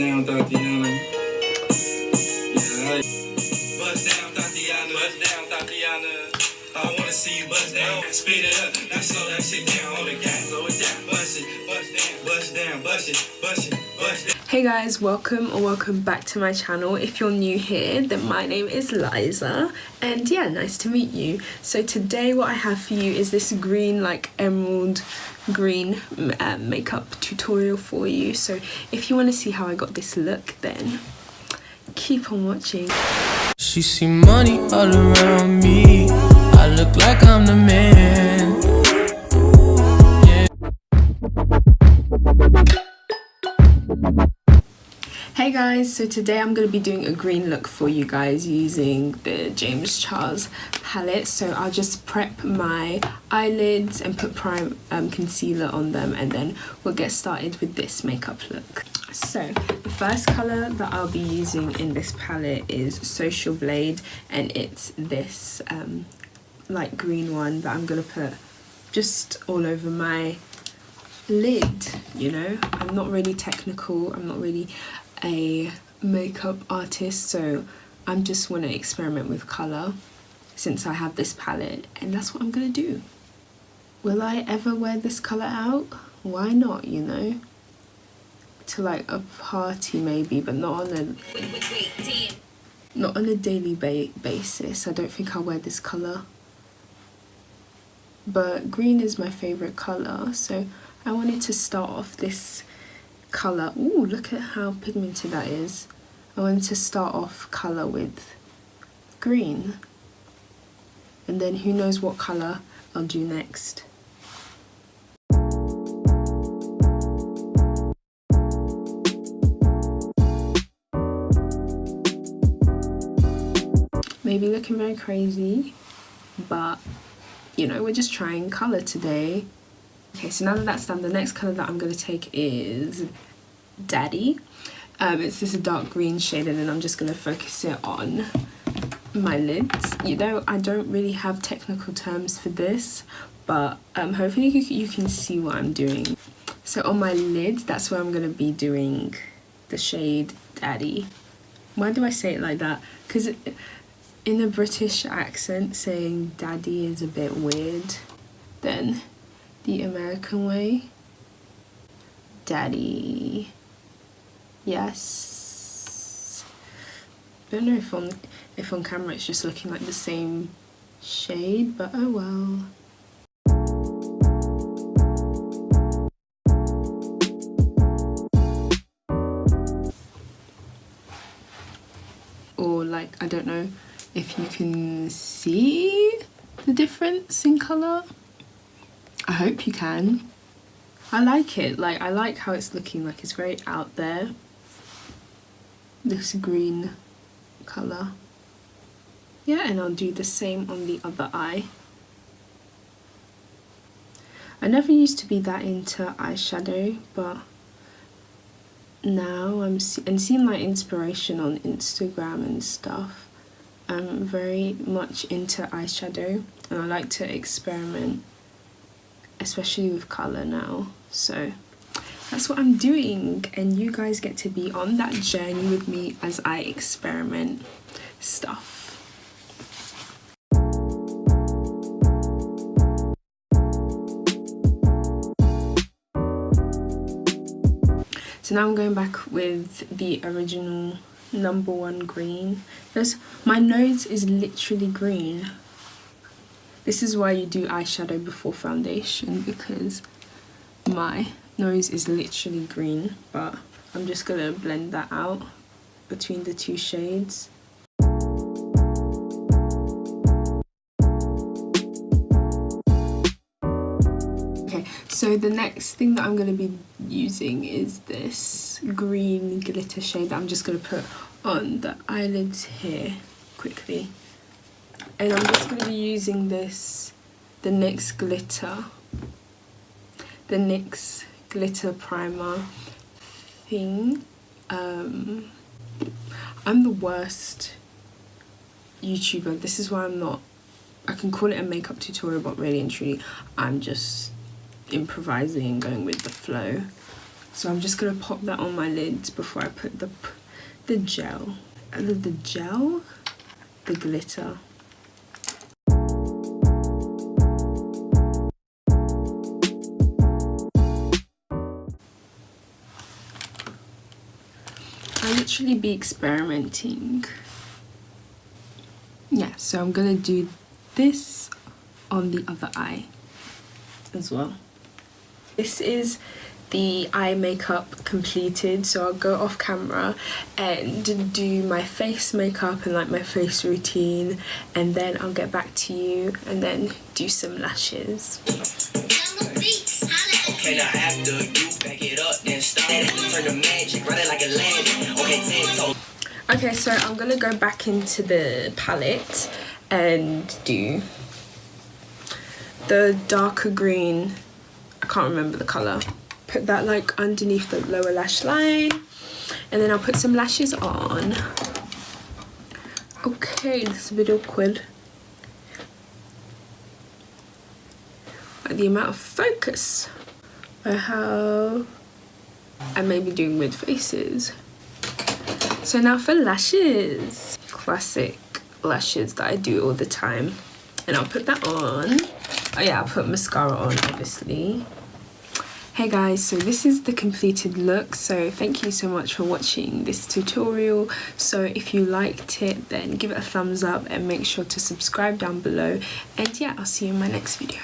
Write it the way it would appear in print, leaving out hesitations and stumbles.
Down, Tatiana. Yeah. Bust down, Tatiana. Bust down, Tatiana. I wanna see you bust down. Speed it up. Now slow that shit down on the gas. Slow it down. Bust it. Bust down. Bust down. Bust it. Bust it. Bust it. Hey guys, welcome back to my channel. If you're new here, then my name is Liza, and yeah, nice to meet you. So today what I have for you is this green, like emerald green makeup tutorial for you. So if you want to see how I got this look, then keep on watching. She see money all around me. I look like I'm the man. Hey guys, so today I'm going to be doing a green look for you guys using the James Charles palette. So I'll just prep my eyelids and put prime concealer on them, and then we'll get started with this makeup look. So the first colour that I'll be using in this palette is Social Blade, and it's this light green one that I'm going to put just all over my lid. You know, I'm not really technical, I'm not really a makeup artist, so I'm just want to experiment with colour since I have this palette, and that's what I'm gonna do. Will I ever wear this colour out? Why not, you know? To like a party maybe, but not on a daily basis. I don't think I'll wear this colour. But green is my favourite colour, so I wanted to start off this colour. Ooh, look at how pigmented that is. I wanted to start off colour with green, and then who knows what colour I'll do next. Maybe looking very crazy, but you know, we're just trying colour today. Okay, so now that that's done, the next colour that I'm going to take is Daddy. It's this dark green shade, and then I'm just going to focus it on my lids. You know, I don't really have technical terms for this, but hopefully you can see what I'm doing. So on my lids, that's where I'm going to be doing the shade Daddy. Why do I say it like that? Because in a British accent, saying Daddy is a bit weird than the American way. Daddy. Yes. I don't know if on camera it's just looking like the same shade, but oh well. Or like, I don't know if you can see the difference in colour. I hope you can. I like it. Like, I like how it's looking. Like, it's very out there. This green colour. Yeah, and I'll do the same on the other eye. I never used to be that into eyeshadow, but now I'm seeing like inspiration on Instagram and stuff. I'm very much into eyeshadow, and I like to experiment, especially with colour now. So that's what I'm doing, and you guys get to be on that journey with me as I experiment stuff. So now I'm going back with the original #1 green. My nose is literally green. This is why you do eyeshadow before foundation, because my nose is literally green, but I'm just gonna blend that out between the two shades. Okay, so the next thing that I'm gonna be using is this green glitter shade that I'm just gonna put on the eyelids here quickly. And I'm just going to be using the NYX glitter primer thing. I'm the worst YouTuber. This is why I can call it a makeup tutorial, but really and truly I'm just improvising and going with the flow. So I'm just gonna pop that on my lids before I put the gel. The glitter. I'll literally be experimenting. Yeah, so I'm gonna do this on the other eye as well. This is the eye makeup completed, so I'll go off camera and do my face makeup and like my face routine, and then I'll get back to you and then do some lashes. Okay, now after you back it up, then start turn the magic, run it like a land. Okay, so I'm gonna go back into the palette and do the darker green. I can't remember the colour. Put that like underneath the lower lash line, and then I'll put some lashes on. Okay, this is a bit awkward. Like the amount of focus I have. I may be doing weird faces. So now for lashes. Classic lashes that I do all the time. And I'll put that on. Oh yeah, I'll put mascara on, obviously. Hey guys, so this is the completed look. So thank you so much for watching this tutorial. So if you liked it, then give it a thumbs up and make sure to subscribe down below. And yeah, I'll see you in my next video.